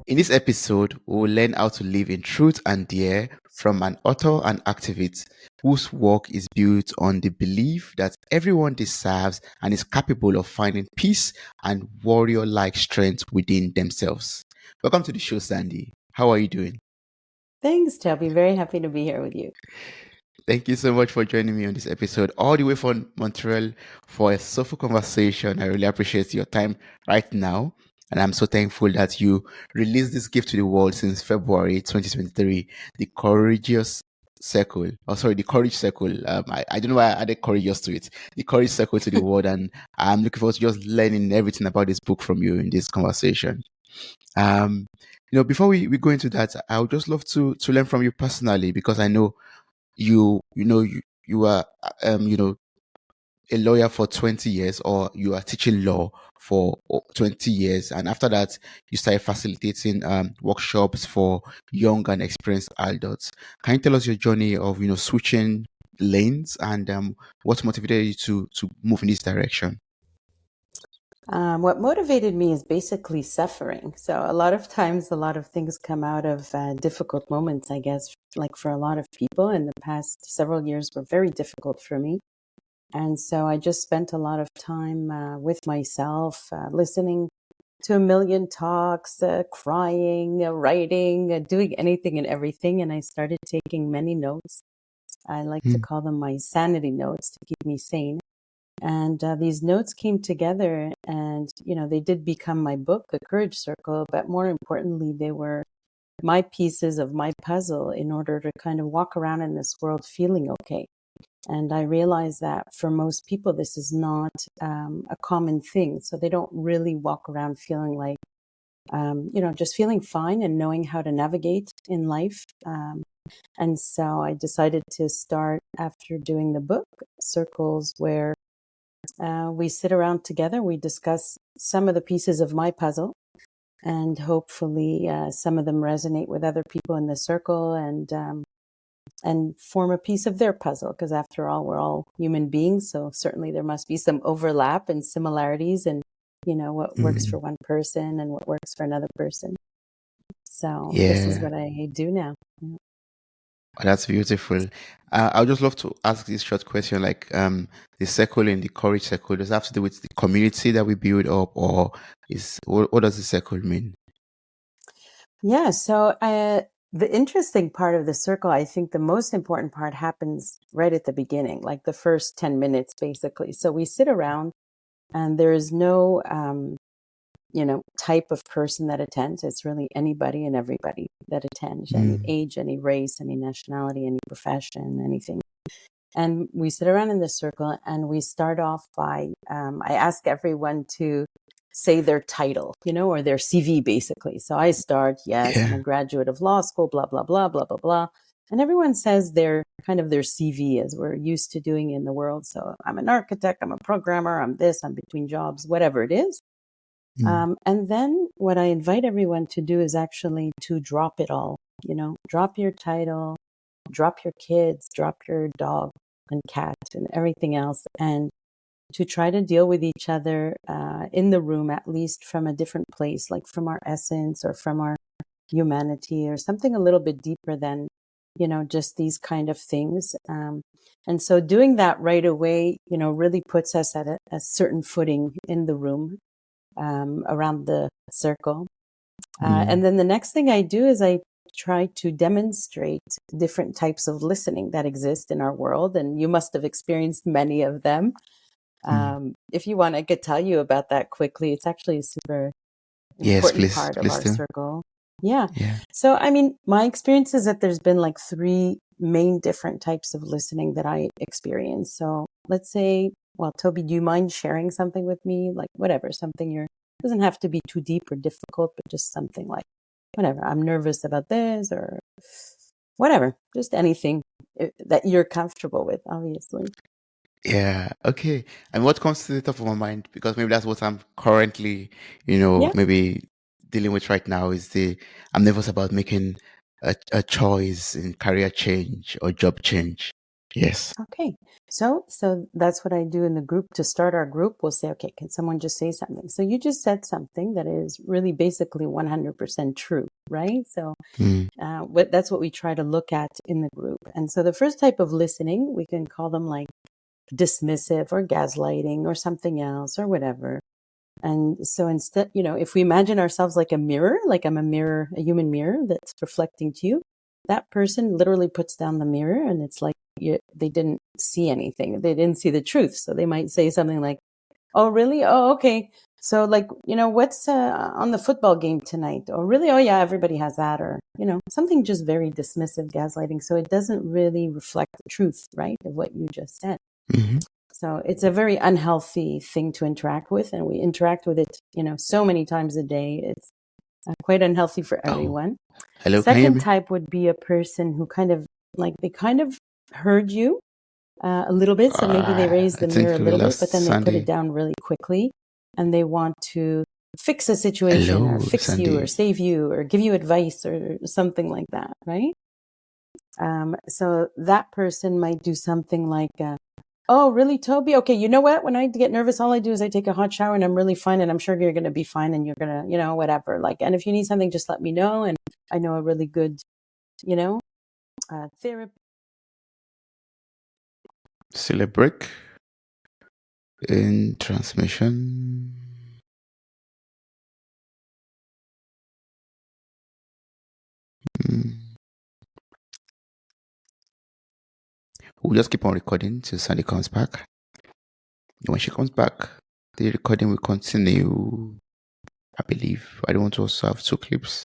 In this episode, we will learn how to live in truth and dare from an author and activist whose work is built on the belief that everyone deserves and is capable of finding peace and warrior like strength within themselves. Welcome to the show, Sandy. How are you doing? Thanks, Toby. Very happy to be here with you. Thank you so much for joining me on this episode, all the way from Montreal, for a soulful conversation. I really appreciate your time right now. And I'm so thankful that you released this gift to the world since February 2023, the Courageous Circle. Oh, sorry, the Courage Circle. I don't know why I added courageous to it. The Courage Circle to the world. And I'm looking forward to just learning everything about this book from you in this conversation. Um, before we go into that, I would just love to learn from you personally because I know you are a lawyer for 20 years, or you are teaching law for 20 years, and after that you started facilitating workshops for young and experienced adults. Can you tell us your journey of switching lanes, and what motivated you to move in this direction? What motivated me is basically suffering. So, a lot of times, a lot of things come out of difficult moments, I guess, like for a lot of people. In the past several years were very difficult for me. And so, I just spent a lot of time with myself, listening to a million talks, crying, writing, doing anything and everything. And I started taking many notes. I like to Mm, call them my sanity notes to keep me sane. And these notes came together and, they did become my book, The Courage Circle. But more importantly, they were my pieces of my puzzle in order to kind of walk around in this world feeling okay. And I realized that for most people, this is not a common thing. So they don't really walk around feeling like, just feeling fine and knowing how to navigate in life. And so I decided to start, after doing the book, circles where we sit around together, we discuss some of the pieces of my puzzle, and hopefully some of them resonate with other people in the circle, and form a piece of their puzzle. Because after all, we're all human beings, so certainly there must be some overlap and similarities, and what works for mm. one person and what works for another person. So this is Yeah. what I do now. Oh, that's beautiful. I would just love to ask this short question, like the circle in the courage circle, does it have to do with the community that we build up, or is what does the circle mean? Yeah. So the interesting part of the circle, I think the most important part happens right at the beginning, like the first 10 minutes, basically. So we sit around and there is no, type of person that attends. It's really anybody and everybody that attends, any Mm, age, any race, any nationality, any profession, anything. And we sit around in this circle and we start off by, I ask everyone to say their title, or their CV basically. So I start, yes, I'm a yeah. graduate of law school, blah, blah, blah, blah, blah, blah. And everyone says their kind of their CV, as we're used to doing in the world. So I'm an architect, I'm a programmer, I'm this, I'm between jobs, whatever it is. Mm, And then what I invite everyone to do is actually to drop it all, drop your title, drop your kids, drop your dog and cat and everything else, and to try to deal with each other in the room, at least from a different place, like from our essence or from our humanity or something a little bit deeper than, just these kind of things. And so doing that right away, really puts us at a certain footing in the room, around the circle. And mm, then the next thing I do is I try to demonstrate different types of listening that exist in our world. And you must have experienced many of them. mm. If you want, I could tell you about that quickly. It's actually a super Yes, important please, part of please our do. circle. Yeah. Yeah. So, I mean, my experience is that there's been like three main different types of listening that I experience. So let's say, well, Toby, do you mind sharing something with me? Like whatever, something doesn't have to be too deep or difficult, but just something like, whatever, I'm nervous about this or whatever, just anything that you're comfortable with, obviously. Yeah. Okay. And what comes to the top of my mind, because maybe that's what I'm currently, Yeah. maybe dealing with right now, is I'm nervous about making a choice in career change or job change. Yes. Okay. So that's what I do in the group. To start our group, we'll say, okay, can someone just say something? So you just said something that is really basically 100% true, right? So Mm. that's what we try to look at in the group. And so the first type of listening, we can call them like dismissive or gaslighting or something else or whatever. And so instead, if we imagine ourselves like a mirror, like I'm a mirror, a human mirror that's reflecting to you, that person literally puts down the mirror and it's like they didn't see anything. They didn't see the truth. So they might say something like, oh, really? Oh, okay. So like, what's on the football game tonight? Oh, really? Oh, yeah, everybody has that. Or, something just very dismissive, gaslighting. So it doesn't really reflect the truth, right, of what you just said. Mm-hmm. So it's a very unhealthy thing to interact with. And we interact with it, so many times a day. It's quite unhealthy for Oh, everyone. hello. Can you hear Second me? type would be a person who they kind of heard you a little bit. So maybe they raise I the mirror a think we little bit, lost but then they put it Sandy. down really quickly and they want to fix a situation or Hello, fix you or Sandy. save you or give you advice or something like that, right? So that person might do something like, oh, really, Toby? Okay, you know what? When I get nervous, all I do is I take a hot shower and I'm really fine and I'm sure you're going to be fine and you're going to, whatever. Like, and if you need something, just let me know. And I know a really good, therapy. Still a break in transmission. Mm. We'll just keep on recording till Sandy comes back. When she comes back, the recording will continue. I believe. I don't want to also have two clips,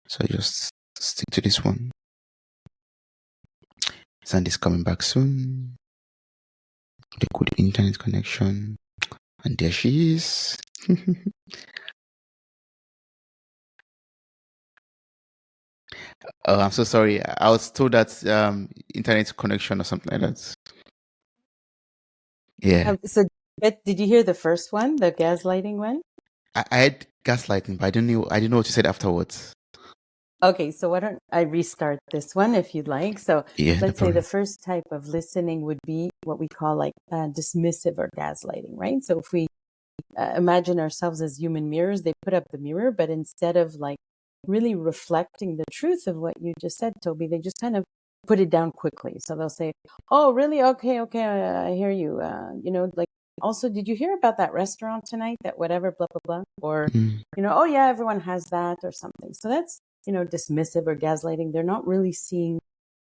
so I just stick to this one. Sandy's coming back soon. The good internet connection. And there she is. Oh, I'm so sorry. I was told that internet connection or something like that. Yeah. But did you hear the first one, the gaslighting one? I had gaslighting, but I didn't know what you said afterwards. Okay, so why don't I restart this one if you'd like? So Yeah, no let's say the problem. first type of listening would be what we call like dismissive or gaslighting, right? So if we imagine ourselves as human mirrors, they put up the mirror, but instead of like really reflecting the truth of what you just said, Toby, they just kind of put it down quickly. So they'll say, oh, really? Okay, okay, I hear you. Like, also, did you hear about that restaurant tonight? That whatever, blah, blah, blah. Or, Mm, oh, yeah, everyone has that or something. So that's, dismissive or gaslighting. They're not really seeing,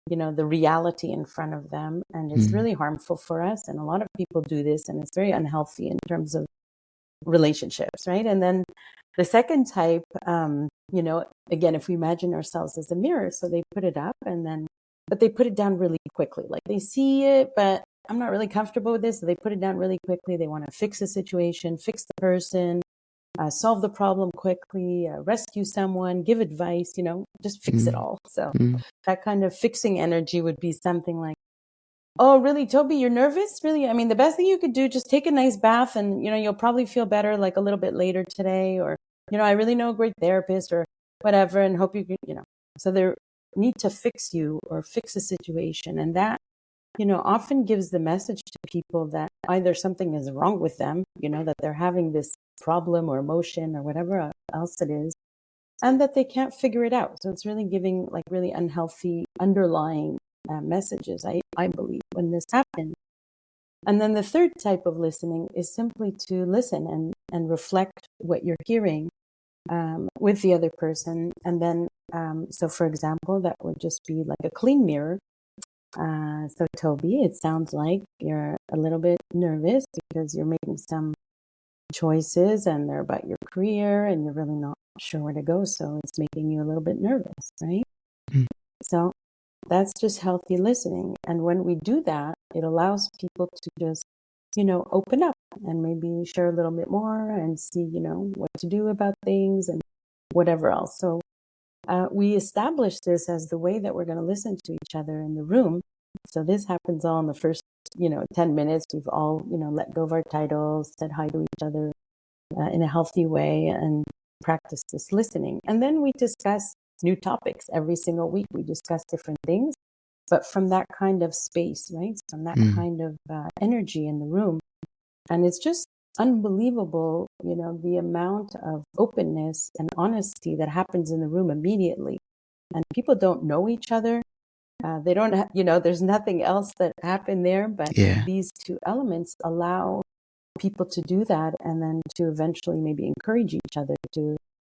the reality in front of them. And it's mm, really harmful for us. And a lot of people do this, and it's very unhealthy in terms of relationships, right? And then the second type, again, if we imagine ourselves as a mirror, so they put it up but they put it down really quickly. Like they see it, but I'm not really comfortable with this. So they put it down really quickly. They want to fix the situation, fix the person, solve the problem quickly, rescue someone, give advice, just fix it mm, all. So mm, that kind of fixing energy would be something like, oh, really, Toby, you're nervous? Really? I mean, the best thing you could do, just take a nice bath and, you'll probably feel better like a little bit later today. Or, I really know a great therapist or whatever and hope you can, So they need to fix you or fix a situation. And that, often gives the message to people that either something is wrong with them, that they're having this problem or emotion or whatever else it is, and that they can't figure it out. So it's really giving like really unhealthy underlying messages, I believe, when this happens. And then the third type of listening is simply to listen and reflect what you're hearing with the other person. And then, so for example, that would just be like a clean mirror. So, Toby, it sounds like you're a little bit nervous because you're making some choices and they're about your career and you're really not sure where to go. So it's making you a little bit nervous, right? mm, So that's just healthy listening. And when we do that, it allows people to just, open up and maybe share a little bit more and see, what to do about things and whatever else. So we establish this as the way that we're going to listen to each other in the room. So this happens all in the first, 10 minutes. We've all, let go of our titles, said hi to each other in a healthy way and practice this listening. And then we discuss new topics every single week. We discuss different things. but from that kind of space, right? From that kind of energy in the room. And it's just unbelievable, the amount of openness and honesty that happens in the room immediately. And people don't know each other. They don't have, there's nothing else that happened there, but these two elements allow people to do that, and then to eventually maybe encourage each other to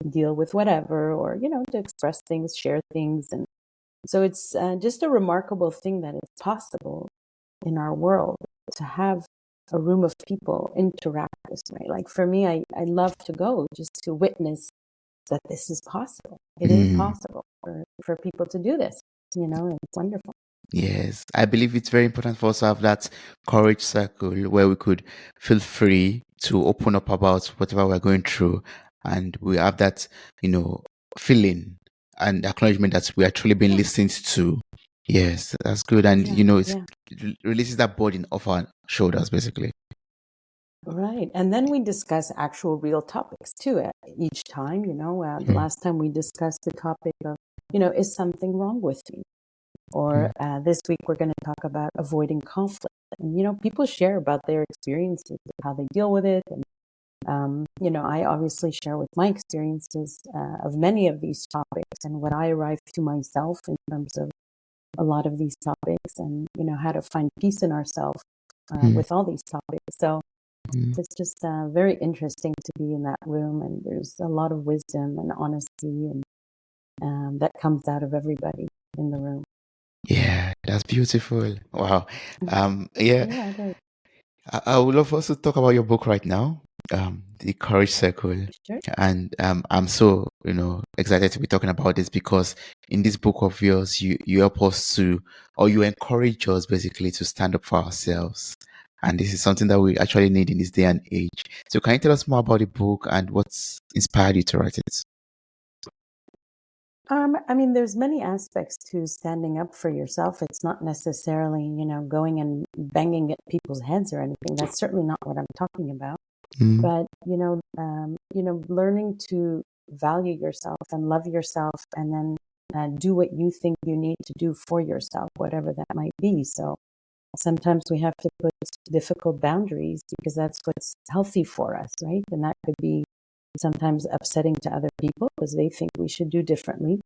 deal with whatever, or, to express things, share things. And so it's just a remarkable thing that it's possible in our world to have a room of people interact this way. Like for me, I love to go just to witness that this is possible. It is possible for people to do this, and it's wonderful. Yes, I believe it's very important for us to have that courage circle where we could feel free to open up about whatever we're going through, and we have that, feeling and acknowledgement that we are truly being listened to. Yes, that's good. And, it releases that burden off our shoulders, basically. Right. And then we discuss actual real topics too each time. The last time we discussed the topic of, is something wrong with me? Or this week we're going to talk about avoiding conflict. And, people share about their experiences, how they deal with it. And, I obviously share with my experiences of many of these topics and what I arrive to myself in terms of a lot of these topics, and, how to find peace in ourselves with all these topics. So it's just very interesting to be in that room, and there's a lot of wisdom and honesty and that comes out of everybody in the room. Yeah, that's beautiful. Wow. Yeah. Yeah, it is. I would love us to talk about your book right now, The Courage Circle. Sure. And I'm so, excited to be talking about this, because in this book of yours, you help us to, or you encourage us basically to stand up for ourselves. And this is something that we actually need in this day and age. So can you tell us more about the book and what's inspired you to write it? There's many aspects to standing up for yourself. It's not necessarily, going and banging at people's heads or anything. That's certainly not what I'm talking about. But, learning to value yourself and love yourself, and then do what you think you need to do for yourself, whatever that might be. So sometimes we have to put difficult boundaries because that's what's healthy for us, right? And that could be sometimes upsetting to other people because they think we should do differently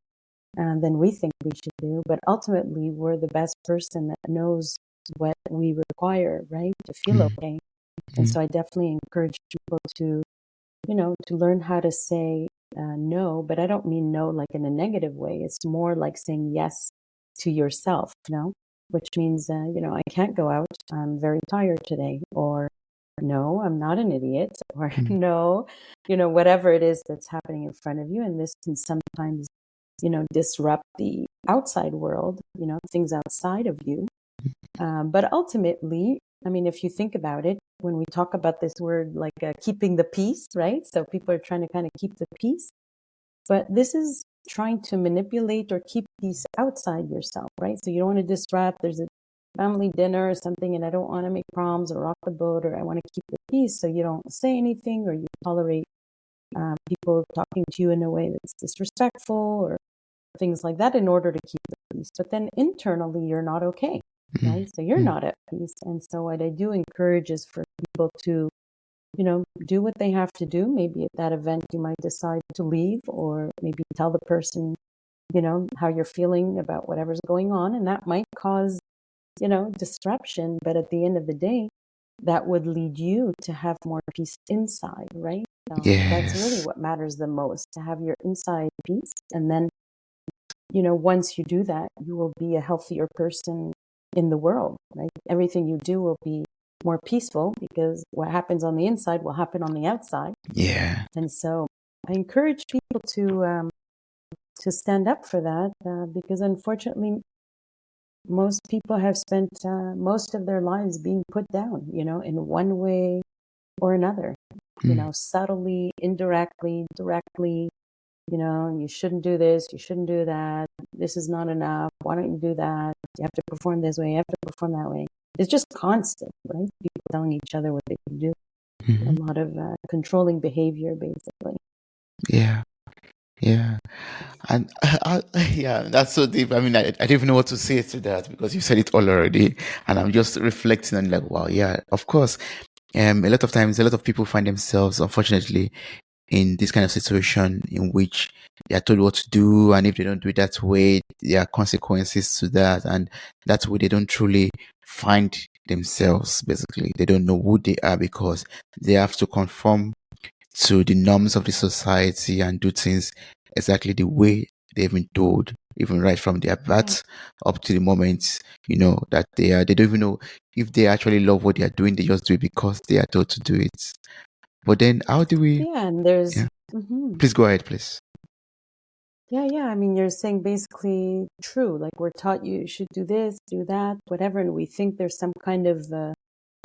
than we think we should do. But ultimately, we're the best person that knows what we require, right, to feel okay. And so I definitely encourage people to, to learn how to say no, but I don't mean no like in a negative way. It's more like saying yes to yourself, which means, I can't go out. I'm very tired today. Or no, I'm not an idiot. Or no, whatever it is that's happening in front of you. And this can sometimes, disrupt the outside world, things outside of you. But ultimately, if you think about it, when we talk about this word like keeping the peace, right? So people are trying to kind of keep the peace, but this is trying to manipulate or keep peace outside yourself, right? So you don't want to disrupt. There's a family dinner or something, and I don't want to make problems or rock the boat, or I want to keep the peace. So you don't say anything, or you tolerate people talking to you in a way that's disrespectful or things like that in order to keep the peace. But then internally, you're not okay, right? So you're not at peace. And so what I do encourage is for people to, do what they have to do. Maybe at that event, you might decide to leave, or maybe tell the person, how you're feeling about whatever's going on. And that might cause, disruption. But at the end of the day, that would lead you to have more peace inside, right? So that's really what matters the most, to have your inside peace. And then, once you do that, you will be a healthier person in the world, right? Everything you do will be more peaceful because what happens on the inside will happen on the outside. Yeah. And so I encourage people to stand up for that because unfortunately, most people have spent most of their lives being put down, in one way or another, subtly, indirectly, directly. You shouldn't do this, you shouldn't do that. This is not enough. Why don't you do that? You have to perform this way, you have to perform that way. It's just constant, right? People telling each other what they can do. A lot of controlling behavior, basically. Yeah. Yeah. And yeah, that's so deep. I mean, I don't even know what to say to that because you said it all already. And I'm just reflecting on like, wow, yeah, of course. A lot of times, a lot of people find themselves, unfortunately, in this kind of situation in which they are told what to do. And if they don't do it that way, there are consequences to that. And that's where they don't truly find themselves, basically. They don't know who they are because they have to conform to the norms of the society and do things exactly the way they've been told, even right from their Yeah. birth up to the moment, that they don't even know if they actually love what they are doing. They just do it because they are told to do it. But then how do we, Yeah, and there's yeah, mhm. please go ahead, please. Yeah. I mean, you're saying basically true. Like we're taught you should do this, do that, whatever, and we think there's some kind of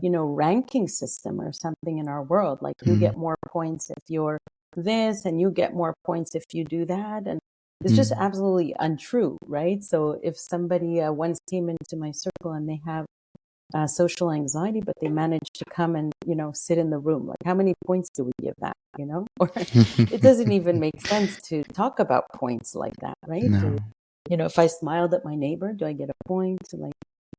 ranking system or something in our world. Like you Mm, get more points if you're this, and you get more points if you do that, and it's just mm, absolutely untrue, right? So if somebody once came into my circle and they have social anxiety, but they manage to come and sit in the room, like how many points do we give that? Or it doesn't even make sense to talk about points like that, right? no. If I smiled at my neighbor, do I get a point? Like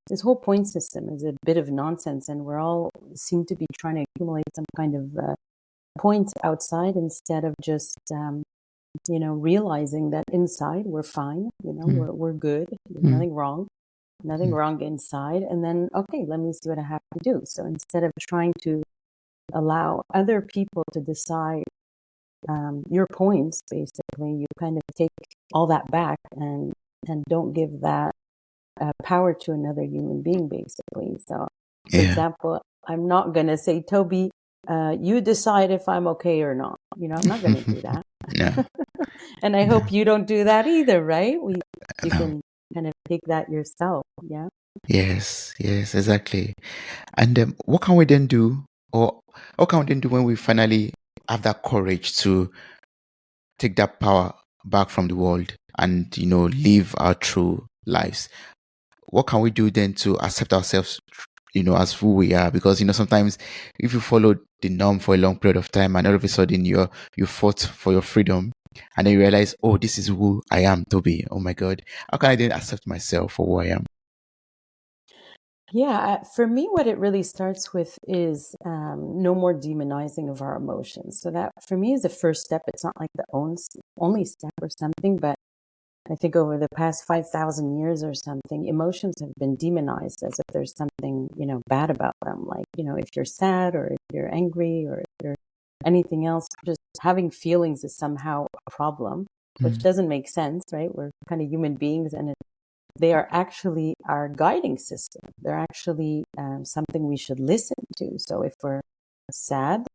this whole point system is a bit of nonsense, and we're all seem to be trying to accumulate some kind of points outside instead of just realizing that inside we're fine. Mm, We're good. There's mm, nothing mm, wrong inside. And then, okay, let me see what I have to do. So instead of trying to allow other people to decide your points, basically, you kind of take all that back and don't give that power to another human being, basically. So, for yeah. example, I'm not going to say, Toby, you decide if I'm okay or not. I'm not going to do that. No, And I no, hope you don't do that either, right? You no. can kind of take that yourself. Yeah. Yes, yes, exactly. And what can we then do, or what can we then do when we finally have that courage to take that power back from the world and live our true lives? What can we do then to accept ourselves, as who we are? Because sometimes if you follow the norm for a long period of time and all of a sudden you fought for your freedom and then you realize, oh, this is who I am to be. Oh my God, how can I then accept myself for who I am? Yeah, for me, what it really starts with is no more demonizing of our emotions. So that for me is the first step. It's not like the only step or something, but I think over the past 5,000 years or something, emotions have been demonized as if there's something, bad about them. Like, if you're sad or if you're angry or if you're anything else, just having feelings is somehow a problem, which Mm, doesn't make sense, right? We're kind of human beings, and they are actually our guiding system. They're actually something we should listen to. So if we're sad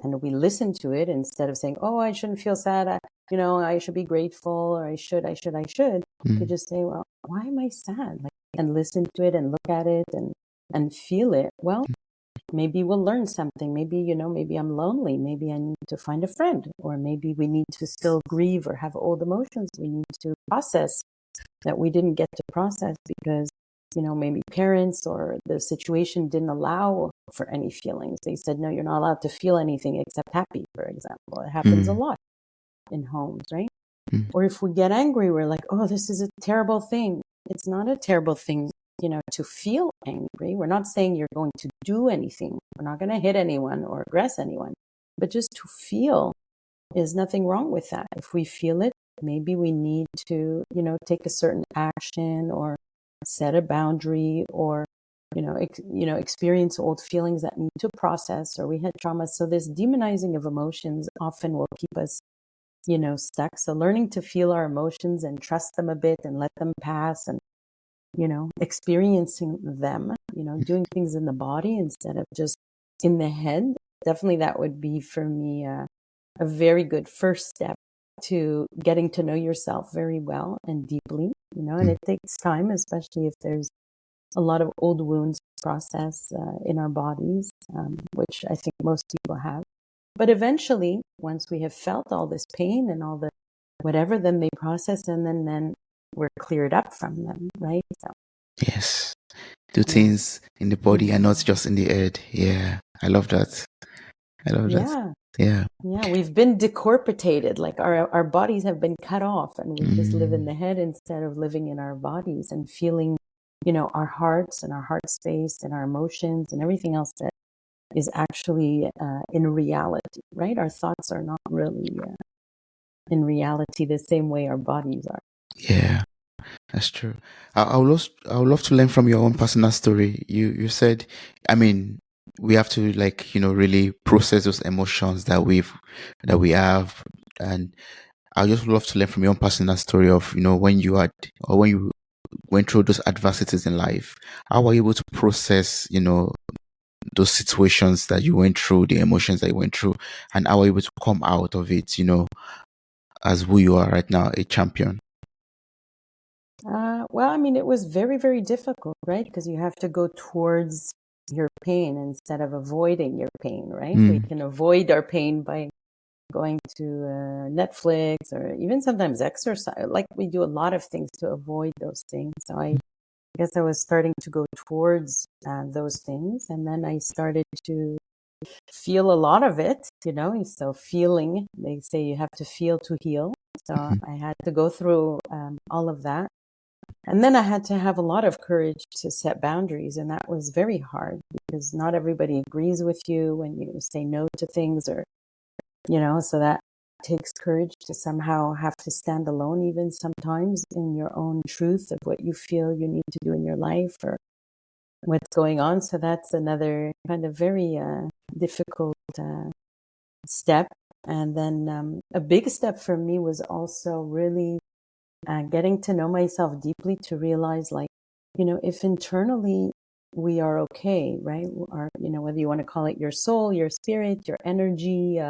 and we listen to it instead of saying, "Oh, I shouldn't feel sad. I should be grateful, or I should," to mm, just say, "Well, why am I sad?" Like, and listen to it and look at it and feel it. Well, maybe we'll learn something. Maybe I'm lonely. Maybe I need to find a friend, or maybe we need to still grieve or have old emotions we need to process that we didn't get to process because maybe parents or the situation didn't allow for any feelings. They said, no, you're not allowed to feel anything except happy, for example. It happens a mm, lot in homes, right? mm, Or if we get angry, we're like, oh, this is a terrible thing. It's not a terrible thing, to feel angry. We're not saying you're going to do anything. We're not going to hit anyone or aggress anyone, but just to feel. There's nothing wrong with that. If we feel it, maybe we need to, take a certain action or set a boundary or, experience old feelings that need to process or we had trauma. So this demonizing of emotions often will keep us, stuck. So learning to feel our emotions and trust them a bit and let them pass and, experiencing them, doing things in the body instead of just in the head. Definitely that would be for me a very good first step to getting to know yourself very well and deeply, and mm. it takes time, especially if there's a lot of old wounds process in our bodies, which I think most people have. But eventually, once we have felt all this pain and all the whatever, then they process and then we're cleared up from them, right? So, Yes, do yeah. things in the body and not just in the head. Yeah, I love that. I love that. Yeah. Yeah. Yeah. We've been decorporated, like our bodies have been cut off, and we just live in the head instead of living in our bodies and feeling, our hearts and our heart space and our emotions and everything else that is actually in reality, right? Our thoughts are not really in reality the same way our bodies are. Yeah. That's true. I would love to learn from your own personal story. You said, I mean, we have to like, really process those emotions that we have. And I just love to learn from your own personal story of, when you had or when you went through those adversities in life. How were you able to process, those situations that you went through, the emotions that you went through, and how were you able to come out of it, as who you are right now, a champion? Well, I mean, it was very, very difficult, right? Because you have to go towards your pain instead of avoiding your pain, right? We Mm, can avoid our pain by going to Netflix or even sometimes exercise. Like we do a lot of things to avoid those things. So I guess I was starting to go towards those things. And then I started to feel a lot of it, So feeling, they say you have to feel to heal. So mhm, I had to go through all of that. And then I had to have a lot of courage to set boundaries. And that was very hard because not everybody agrees with you when you say no to things or, so that takes courage to somehow have to stand alone, even sometimes in your own truth of what you feel you need to do in your life or what's going on. So that's another kind of very difficult step. And then a big step for me was also really getting to know myself deeply to realize, like, if internally we are okay, right? Or, whether you want to call it your soul, your spirit, your energy,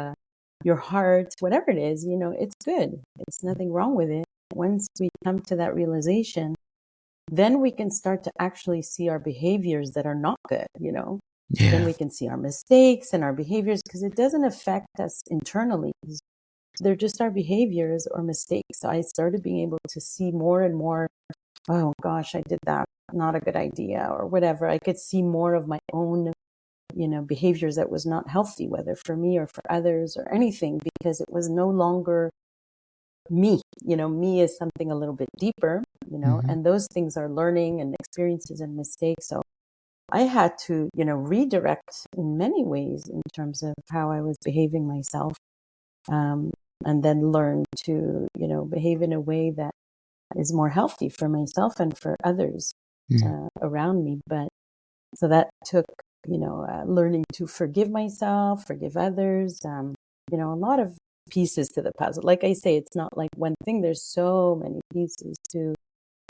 your heart, whatever it is, it's good. It's nothing wrong with it. Once we come to that realization, then we can start to actually see our behaviors that are not good. Then yeah. we can see our mistakes and our behaviors because it doesn't affect us internally. They're just our behaviors or mistakes. So I started being able to see more and more, oh gosh, I did that. Not a good idea or whatever. I could see more of my own, behaviors that was not healthy, whether for me or for others or anything, because it was no longer me. Me is something a little bit deeper, Hmm. and those things are learning and experiences and mistakes. So I had to, redirect in many ways in terms of how I was behaving myself. Um, and then learn to, behave in a way that is more healthy for myself and for others Mm, around me. But so that took, learning to forgive myself, forgive others, a lot of pieces to the puzzle. Like I say, it's not like one thing, there's so many pieces to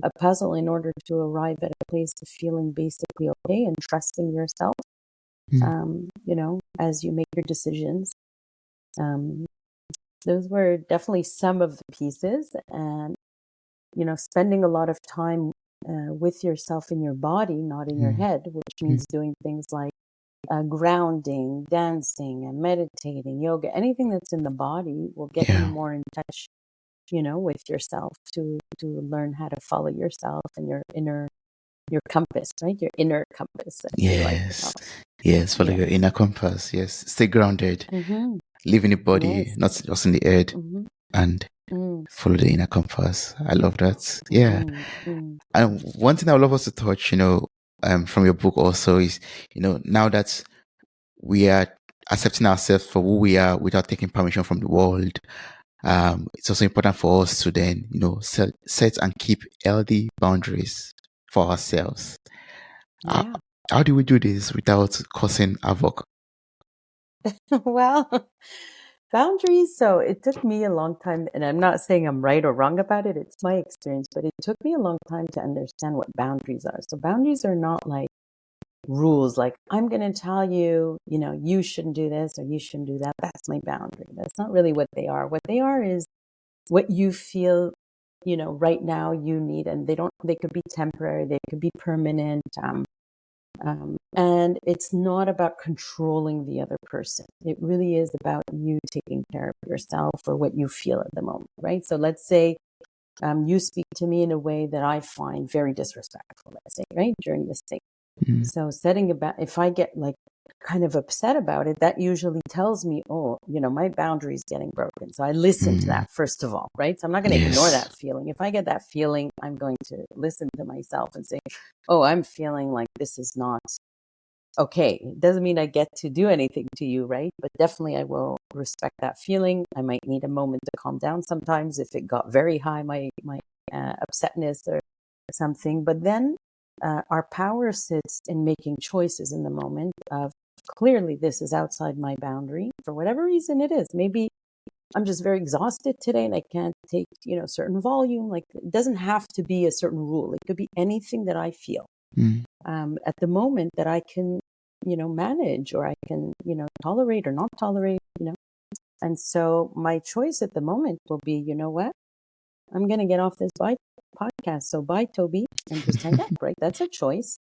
a puzzle in order to arrive at a place of feeling basically okay and trusting yourself, mm, as you make your decisions. Um, those were definitely some of the pieces. And, spending a lot of time with yourself in your body, not in your mm, head, which mm. means doing things like grounding, dancing, and meditating, yoga, anything that's in the body will get you Yeah. more in touch, with yourself to learn how to follow yourself and your compass, right? Your inner compass, as we like to call Yes. it. Yes. Follow Yeah. your inner compass. Yes. Stay grounded. Mm-hmm. Live in the body, Yes. not just in the head, Mm-hmm. and Mm-hmm. follow the inner compass. I love that. Yeah. Mm-hmm. And one thing I would love us to touch, from your book also is, now that we are accepting ourselves for who we are without taking permission from the world, it's also important for us to then, set and keep healthy boundaries for ourselves. How, Yeah. how do we do this without causing havoc? Well, boundaries. So it took me a long time, and I'm not saying I'm right or wrong about it. It's my experience, but it took me a long time to understand what boundaries are. So boundaries are not like rules, like I'm going to tell you, you shouldn't do this or you shouldn't do that. That's my boundary. That's not really what they are. What they are is what you feel, right now you need, and they could be temporary, they could be permanent. And it's not about controlling the other person. It really is about you taking care of yourself or what you feel at the moment, right? So let's say you speak to me in a way that I find very disrespectful, let's say, right, during this thing. Mm, So if I get like kind of upset about it, that usually tells me, oh, my boundary is getting broken. So I listen to that first of all, right? So I'm not going to ignore Yes. that feeling. If I get that feeling, I'm going to listen to myself and say, oh, I'm feeling like this is not okay. It doesn't mean I get to do anything to you, right? But definitely I will respect that feeling. I might need a moment to calm down sometimes if it got very high, my upsetness or something. But then our power sits in making choices in the moment of, clearly this is outside my boundary for whatever reason it is. Maybe I'm just very exhausted today and I can't take, certain volume. Like, it doesn't have to be a certain rule. It could be anything that I feel at the moment that I can, manage, or I can, tolerate or not tolerate. And so my choice at the moment will be, you know what? I'm going to get off this podcast. So bye, Toby, and just hang up, right? That's a choice.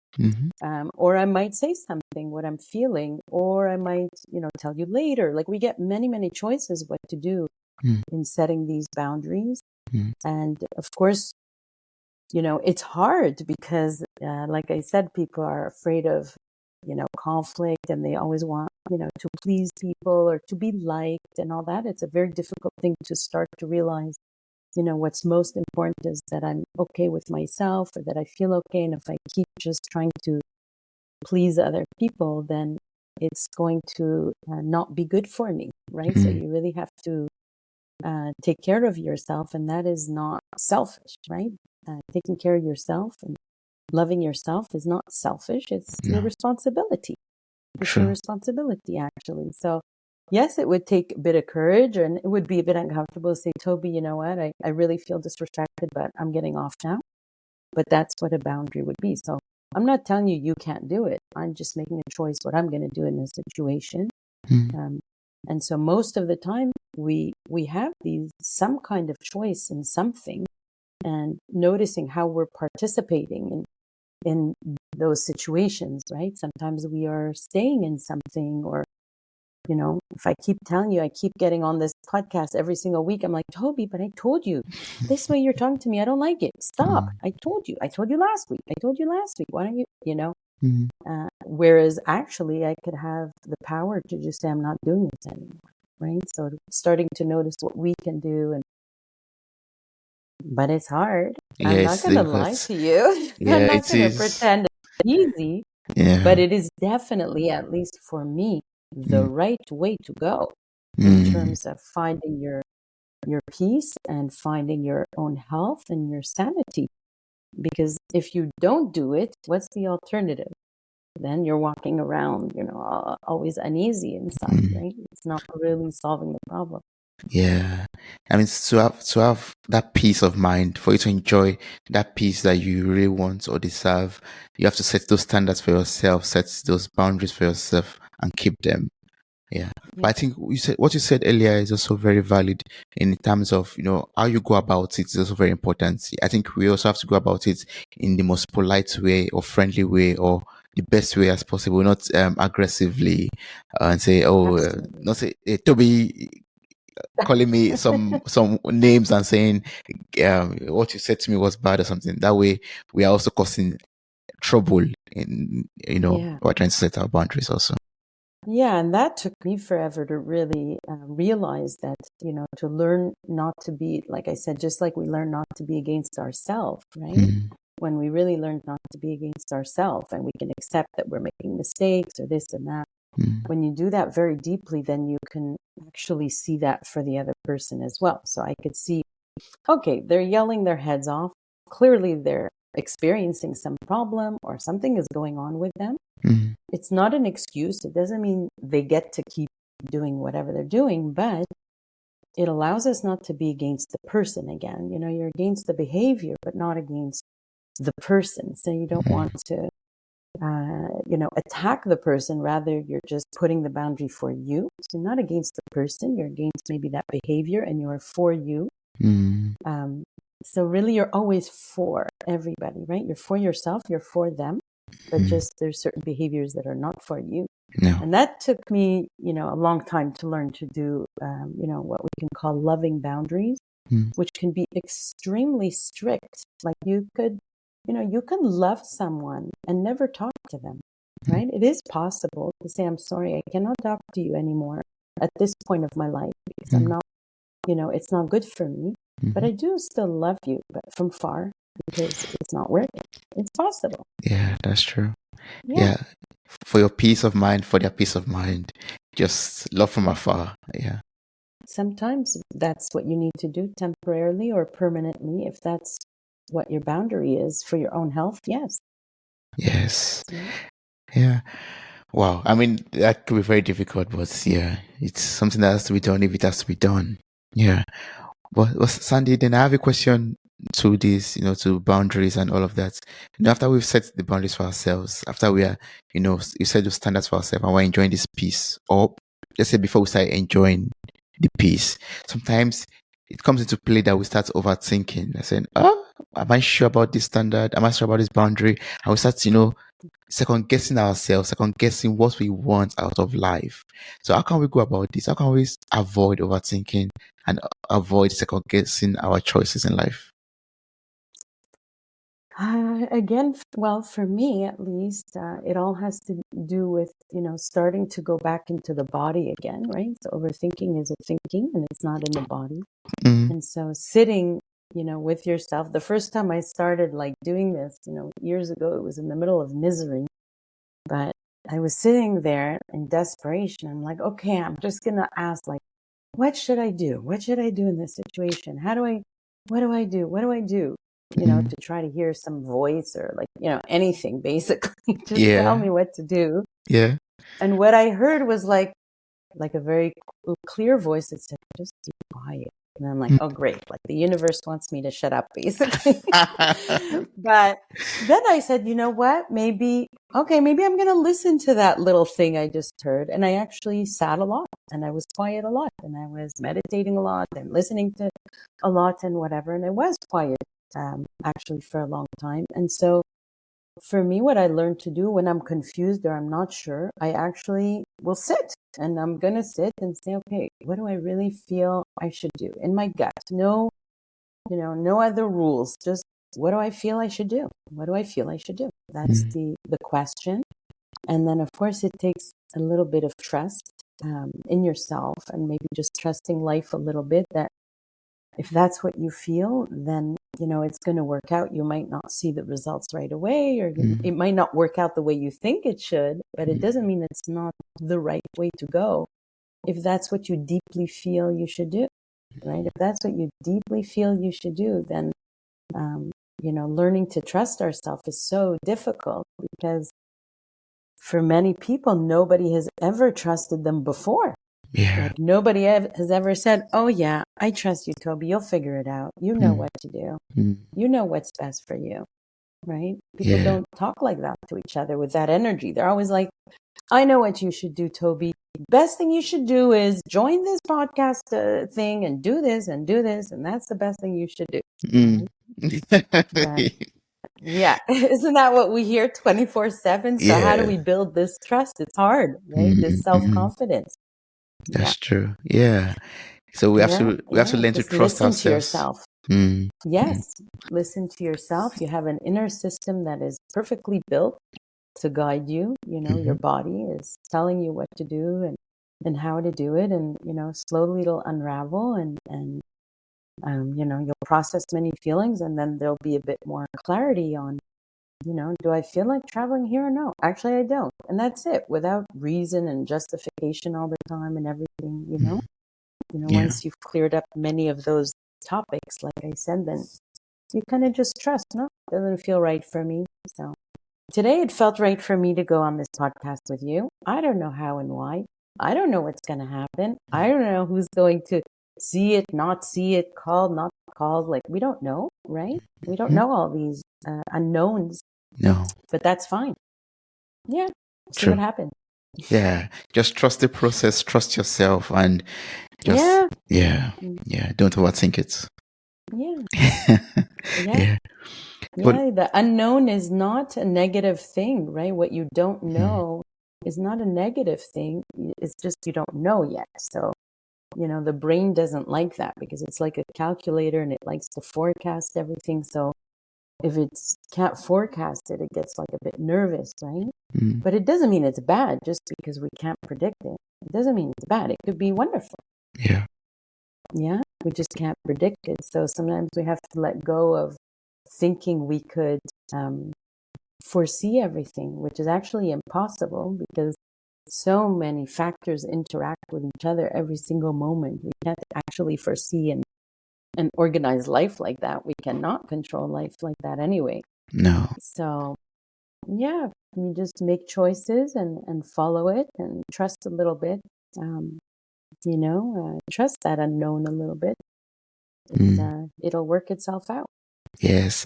Or I might say something, what I'm feeling, or I might, tell you later. Like, we get many, many choices what to do in setting these boundaries. And of course, it's hard because, like I said, people are afraid of, conflict, and they always want, to please people or to be liked and all that. It's a very difficult thing to start to realize. What's most important is that I'm okay with myself, or that I feel okay. And if I keep just trying to please other people, then it's going to not be good for me, right? So you really have to take care of yourself, and that is not selfish, right? Taking care of yourself and loving yourself is not selfish. It's your responsibility. It's your responsibility, actually. So yes, it would take a bit of courage, and it would be a bit uncomfortable to say, Toby, you know what? I really feel disrespected, but I'm getting off now. But that's what a boundary would be. So I'm not telling you you can't do it. I'm just making a choice what I'm going to do in this situation. And so most of the time we have some kind of choice in something, and noticing how we're participating in those situations, right? Sometimes we are staying in something, or, if I keep telling you, I keep getting on this podcast every single week. I'm like, Toby, but I told you this way you're talking to me. I don't like it. Stop. I told you last week. Why don't you, whereas actually I could have the power to just say, I'm not doing this anymore. Right. So starting to notice what we can do, but it's hard. I'm not Yes, going to lie because to you. I'm yeah, not it going to is. pretend it's easy, Yeah. but it is definitely, at least for me, the Mm, right way to go in mm, terms of finding your peace and finding your own health and your sanity. Because if you don't do it, what's the alternative? Then you're walking around, always uneasy inside, mm. right? It's not really solving the problem. Yeah. I mean, to have that peace of mind, for you to enjoy that peace that you really want or deserve, you have to set those standards for yourself, set those boundaries for yourself, and keep them. Yeah. Yeah. But I think what you said earlier is also very valid in terms of, how you go about it is also very important. I think we also have to go about it in the most polite way or friendly way, or the best way as possible, not aggressively, and say, oh, Absolutely. not say, hey, Toby, calling me some names and saying what you said to me was bad or something. That way, we are also causing trouble in, Yeah. we're trying to set our boundaries also. Yeah, and that took me forever to really realize that, to learn not to be, like I said, just like we learn not to be against ourselves, right? Mm, When we really learn not to be against ourselves, and we can accept that we're making mistakes or this and that, mm, when you do that very deeply, then you can actually see that for the other person as well. So I could see, okay, they're yelling their heads off. Clearly, they're experiencing some problem, or something is going on with them. mm, It's not an excuse. It doesn't mean they get to keep doing whatever they're doing, but it allows us not to be against the person again. You're against the behavior, but not against the person. So you don't want to, attack the person. Rather, you're just putting the boundary for you. So you're not against the person. You're against maybe that behavior, and you're for you. mm, Um, so really, you're always for everybody, right? You're for yourself. You're for them. But mm. just there's certain behaviors that are not for you. No. And that took me, a long time to learn to do, what we can call loving boundaries, Mm, which can be extremely strict. Like you could love someone and never talk to them. right? It is possible to say, I'm sorry, I cannot talk to you anymore at this point of my life because I'm not, it's not good for me, but I do still love you, but from far because it's not working. It's possible. Yeah, that's true. Yeah. Yeah. For your peace of mind, for their peace of mind, just love from afar. Yeah. Sometimes that's what you need to do temporarily or permanently if that's what your boundary is for your own health. Yes. Yes. Yeah. Yeah. Wow. I mean, that could be very difficult, but yeah, it's something that has to be done if it has to be done. Yeah. But Sandy, then I have a question to this, to boundaries and all of that. After we've set the boundaries for ourselves, after we are, you set the standards for ourselves and we're enjoying this peace, or let's say before we start enjoying the peace, sometimes it comes into play that we start overthinking and saying, oh, am I sure about this standard? Am I sure about this boundary? And we start, second guessing ourselves, second guessing what we want out of life. So how can we go about this? How can we avoid overthinking and avoid second guessing our choices in life? Again, well, for me at least, it all has to do with, starting to go back into the body again, right? So overthinking is a thinking and it's not in the body. Mm. And so sitting, with yourself, the first time I started like doing this, years ago, it was in the middle of misery, but I was sitting there in desperation. I'm like, okay, I'm just going to ask, like, what should I do? What should I do in this situation? What do I do? What do I do? To try to hear some voice or like, anything basically. Just tell Yeah. me what to do. Yeah. And what I heard was like a very clear voice that said, just be quiet. And I'm like, Mm. oh, great. Like the universe wants me to shut up, basically. But then I said, you know what? Maybe I'm going to listen to that little thing I just heard. And I actually sat a lot and I was quiet a lot and I was meditating a lot and listening to a lot and whatever. And I was quiet actually for a long time. And so for me, what I learned to do when I'm confused or I'm not sure, I actually will sit and I'm going to sit and say, okay, what do I really feel I should do in my gut? No, no other rules. Just what do I feel I should do? What do I feel I should do? That's the question. And then, of course, it takes a little bit of trust in yourself and maybe just trusting life a little bit that if that's what you feel, then, it's going to work out. You might not see the results right away, or it might not work out the way you think it should, but it doesn't mean it's not the right way to go. If that's what you deeply feel you should do, right? If that's what you deeply feel you should do, then, learning to trust ourselves is so difficult because for many people, nobody has ever trusted them before. Yeah. Like nobody has ever said, oh yeah, I trust you, Toby. You'll figure it out. You know what to do. You know what's best for you, right? People Yeah. don't talk like that to each other with that energy. They're always like, I know what you should do, Toby. Best thing you should do is join this podcast thing and do this and do this. And that's the best thing you should do. Mm. Right? But yeah, isn't that what we hear 24/7? So how do Yeah. we build this trust? It's hard, right? This Mm. self-confidence. Yeah. That's true. Yeah. So Yeah, we have to yeah. learn to Just trust listen to ourselves. yourself. Mm. Mm. Yes, listen to yourself. You have an inner system that is perfectly built to guide you. Your body is telling you what to do and how to do it. And, slowly it'll unravel and you'll process many feelings and then there'll be a bit more clarity on, do I feel like traveling here or no? Actually, I don't. And that's it without reason and justification all the time and everything. Yeah. Once you've cleared up many of those topics, like I said, then you kind of just trust, no, it doesn't feel right for me. So today it felt right for me to go on this podcast with you. I don't know how and why. I don't know what's going to happen. I don't know who's going to see it, not see it, called, not called. Like, we don't know, right? We don't know all these unknowns, No. but that's fine. Yeah. See what True. happens. Yeah. Just trust the process, trust yourself, and just, Yeah. yeah. Yeah. Don't overthink it. Yeah. Yeah. Yeah. But, Yeah, the unknown is not a negative thing, right? What you don't know is not a negative thing. It's just you don't know yet. So, the brain doesn't like that because it's like a calculator and it likes to forecast everything. So if it's can't forecast it, it gets like a bit nervous, right? Mm. But it doesn't mean it's bad just because we can't predict it. It doesn't mean it's bad. It could be wonderful. Yeah. Yeah, we just can't predict it. So sometimes we have to let go of thinking we could foresee everything, which is actually impossible because so many factors interact with each other every single moment. We can't actually foresee and organize life like that. We cannot control life like that anyway. No. So yeah, you just make choices and follow it and trust a little bit. Trust that unknown a little bit. It'll work itself out. Yes.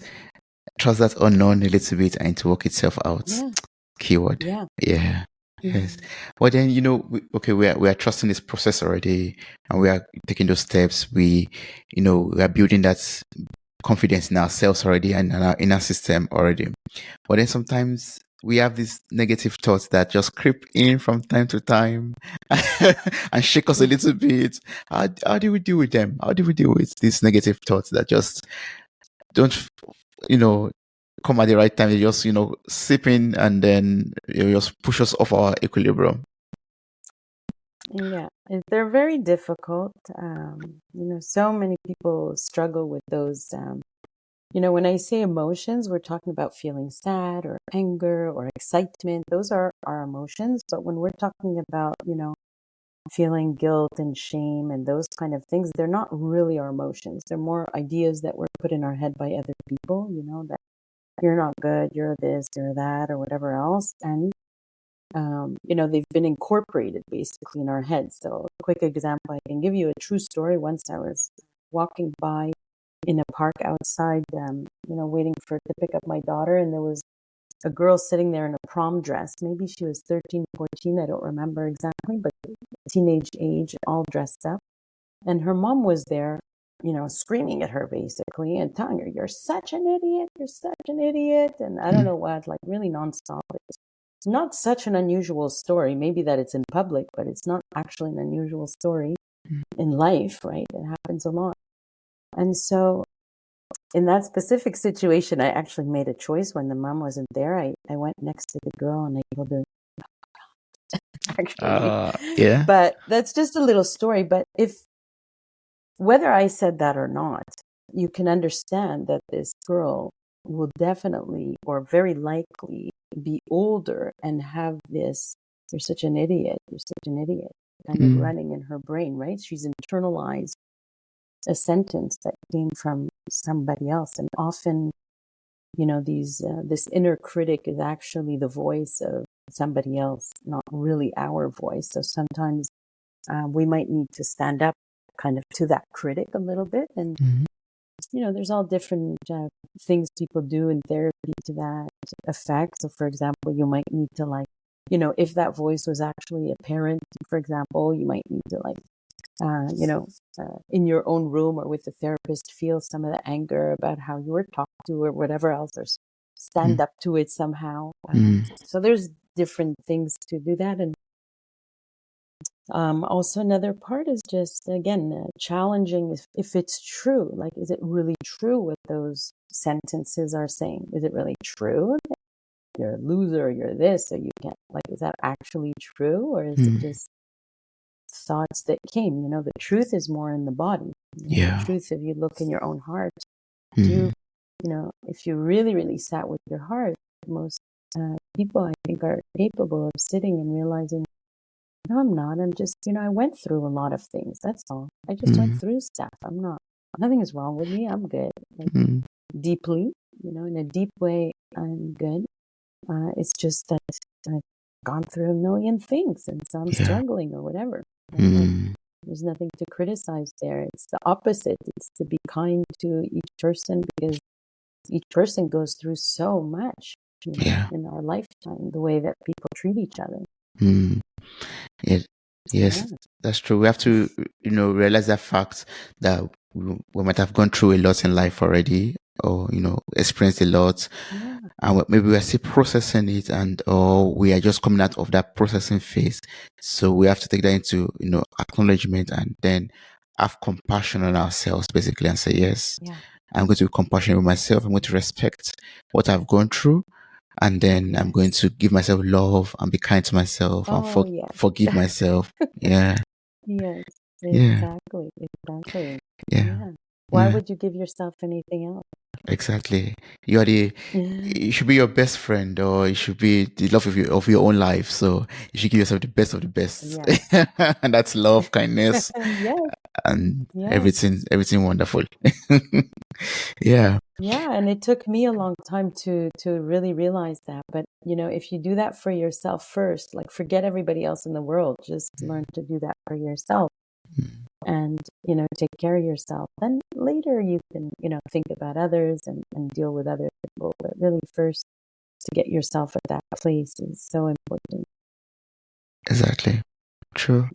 Trust that unknown a little bit and to work itself out. Yeah. Keyword. Yeah. Yeah. Yes. But then, we are trusting this process already, and we are taking those steps. We are building that confidence in ourselves already and in our inner system already. But then sometimes we have these negative thoughts that just creep in from time to time and shake us a little bit. How do we deal with them? How do we deal with these negative thoughts that just don't, come at the right time? They just, sip in and then just push us off our equilibrium. Yeah, they're very difficult. So many people struggle with those. When I say emotions, we're talking about feeling sad or anger or excitement. Those are our emotions. But when we're talking about, feeling guilt and shame and those kind of things, they're not really our emotions. They're more ideas that were put in our head by other people, that you're not good, you're this, you're that, or whatever else. And they've been incorporated basically in our heads. So a quick example, I can give you a true story. Once I was walking by in a park outside, waiting to pick up my daughter, and there was a girl sitting there in a prom dress. Maybe she was 13, 14, I don't remember exactly, but teenage age, all dressed up. And her mom was there, screaming at her basically and telling her, "You're such an idiot, you're such an idiot." And I don't know what, like really nonstop. It's not such an unusual story. Maybe that it's in public, but it's not actually an unusual story in life, right? It happens a lot. And so in that specific situation, I actually made a choice when the mom wasn't there. I went next to the girl and I told her, actually. Yeah. But that's just a little story. But whether I said that or not, you can understand that this girl will definitely or very likely be older and have this, "You're such an idiot, you're such an idiot," kind of running in her brain, right? She's internalized a sentence that came from somebody else. And often, this inner critic is actually the voice of somebody else, not really our voice. So sometimes we might need to stand up kind of to that critic a little bit. And, there's all different things people do in therapy to that effect. So, for example, you might need to if that voice was actually a parent, for example, you might need to in your own room or with the therapist, feel some of the anger about how you were talked to or whatever else, or stand up to it somehow. So there's different things to do that. And also another part is just, again, challenging if it's true. Like, is it really true what those sentences are saying? Is it really true? You're a loser, you're this, or you can't, is that actually true? Or is it just thoughts that came? The truth is more in the body. The truth, if you look in your own heart, if you really, really sat with your heart, most people, I think, are capable of sitting and realizing, no, I'm not. I'm just, I went through a lot of things. That's all. I just went through stuff. Nothing is wrong with me. I'm good. Deeply, in a deep way, I'm good. It's just that I've gone through a million things, and so I'm struggling or whatever. There's nothing to criticize there. It's the opposite. It's to be kind to each person, because each person goes through so much in our lifetime, the way that people treat each other. Yes, that's true. We have to, realize that fact that we might have gone through a lot in life already, or, experienced a lot. And maybe we're still processing it, or we are just coming out of that processing phase. So we have to take that into, acknowledgement, and then have compassion on ourselves, basically, and say, yes, I'm going to be compassionate with myself. I'm going to respect what I've gone through. And then I'm going Yes. to give myself love and be kind to myself and Oh, yes. forgive myself. Yeah. Yes, Yeah. exactly, exactly. Yeah. Yeah. Why Yeah. would you give yourself anything else? Exactly. You are you should be your best friend, or you should be the love of your own life. So you should give yourself the best of the best. Yes. And that's love, kindness, Yes, and yes. everything wonderful. Yeah. Yeah, and it took me a long time to really realize that. But, if you do that for yourself first, like forget everybody else in the world, just learn to do that for yourself and, take care of yourself. Then later you can, think about others and deal with other people. But really first to get yourself at that place is so important. Exactly. True.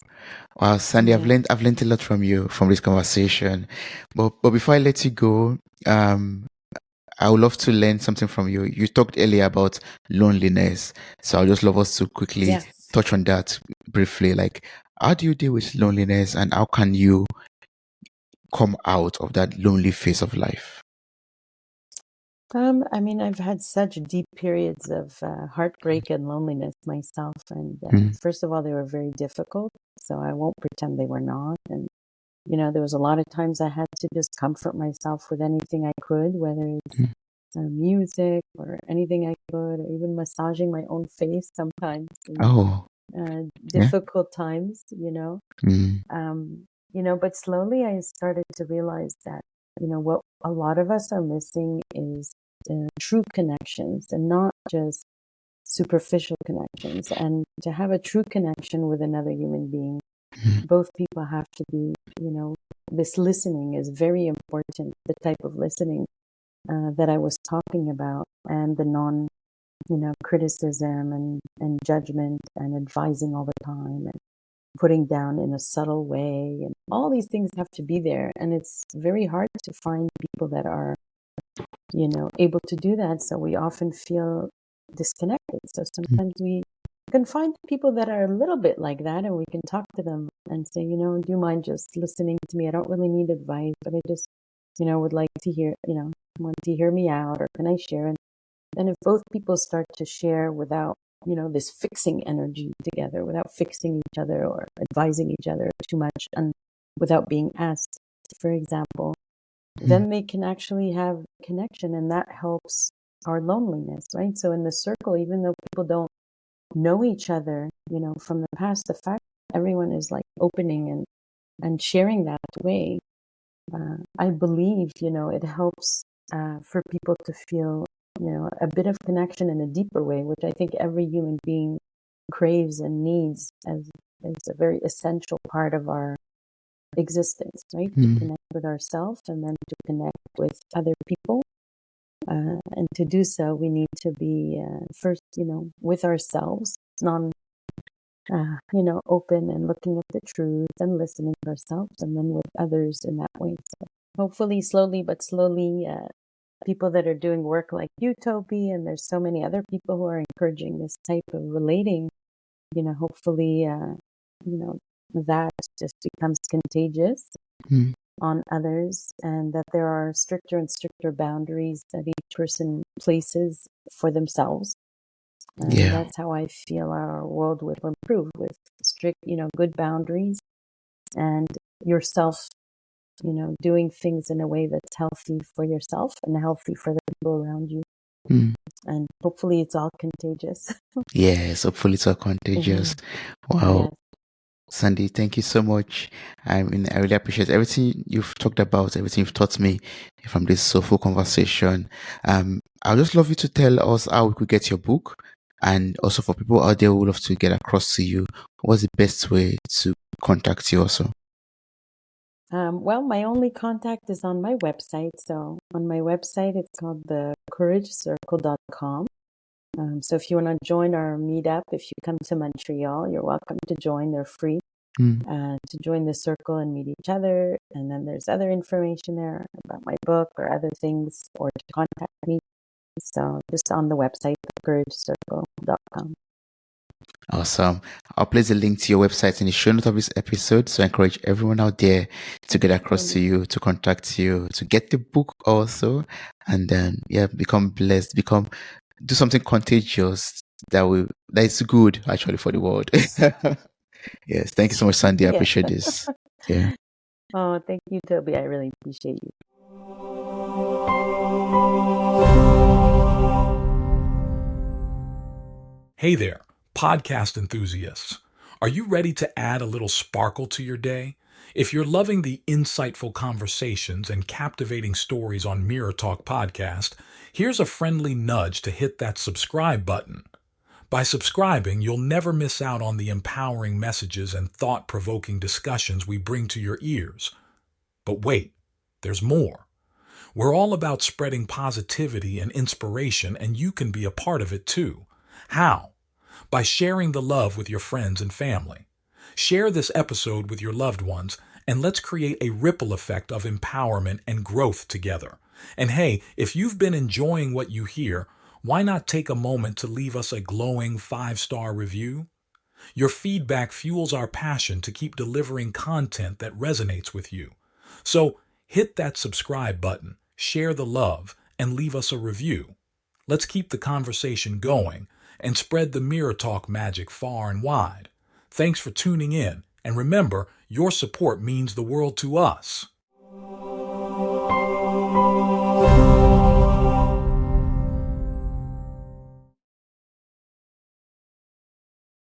Wow, Sandy, Yeah. I've learned a lot from you from this conversation. But before I let you go, um, I would love to learn something from you. You talked earlier about loneliness. So I'd just love us to quickly Yes. touch on that briefly. Like, how do you deal with loneliness, and how can you come out of that lonely phase of life? I mean, I've had such deep periods of heartbreak and loneliness myself. And Mm, first of all, they were very difficult. So I won't pretend they were not. And, there was a lot of times I had to just comfort myself with anything I could, whether it's mm. music or anything I could, or even massaging my own face sometimes in Oh, yeah. difficult times. Mm, But slowly I started to realize that, what a lot of us are missing is true connections and not just superficial connections. And to have a true connection with another human being, mm, both people have to be, this listening is very important, the type of listening that I was talking about, and the non, criticism and judgment and advising all the time and putting down in a subtle way. And all these things have to be there. And it's very hard to find people that are, able to do that. So we often feel disconnected. So mm, sometimes we can find people that are a little bit like that and we can talk to them and say, do you mind just listening to me? I don't really need advice, but I just, would like to hear, want to hear me out, or can I share? And then if both people start to share without, this fixing energy together, without fixing each other or advising each other too much and without being asked, for example, mm, then they can actually have connection, and that helps our loneliness, right? So in the circle, even though people don't know each other, from the past, the fact everyone is like opening and sharing that way, I believe, it helps for people to feel, a bit of connection in a deeper way, which I think every human being craves and needs as a very essential part of our existence, right? To mm, connect with ourselves and then to connect with other people. And to do so, we need to be first, with ourselves, open and looking at the truth and listening to ourselves, and then with others in that way. So hopefully, slowly but slowly, people that are doing work like Utopia, and there's so many other people who are encouraging this type of relating, hopefully, that just becomes contagious mm. on others, and that there are stricter and stricter boundaries that each person places for themselves. And Yeah. that's how I feel our world will improve, with strict, good boundaries, and yourself, doing things in a way that's healthy for yourself and healthy for the people around you. Mm. And hopefully it's all contagious. Yes, hopefully it's all contagious. Wow. Yes. Sandy, thank you so much. I mean, I really appreciate everything you've talked about, everything you've taught me from this soulful conversation. I'd just love you to tell us how we could get your book, and also for people out there who would love to get across to you, what's the best way to contact you also? Well, my only contact is on my website. So on my website, it's called thecouragecircle.com. So if you want to join our meetup, if you come to Montreal, you're welcome to join. They're free Mm. to join the circle and meet each other. And then there's other information there about my book or other things, or to contact me. So just on the website, thecouragecircle.com. Awesome. I'll place a link to your website in the show notes of this episode. So I encourage everyone out there to get across to you, to contact you, to get the book also, and then become blessed, do something contagious that is good actually for the world. Yes. Thank you so much, Sandy. I Yeah. appreciate this. Yeah. Oh, thank you, Toby. I really appreciate you. Hey there, podcast enthusiasts. Are you ready to add a little sparkle to your day? If you're loving the insightful conversations and captivating stories on Mirror Talk Podcast, here's a friendly nudge to hit that subscribe button. By subscribing, you'll never miss out on the empowering messages and thought-provoking discussions we bring to your ears. But wait, there's more. We're all about spreading positivity and inspiration, and you can be a part of it too. How? By sharing the love with your friends and family. Share this episode with your loved ones, and let's create a ripple effect of empowerment and growth together. And hey, if you've been enjoying what you hear, why not take a moment to leave us a glowing 5-star review? Your feedback fuels our passion to keep delivering content that resonates with you. So hit that subscribe button, share the love, and leave us a review. Let's keep the conversation going and spread the Mirror Talk magic far and wide. Thanks for tuning in, and remember, your support means the world to us.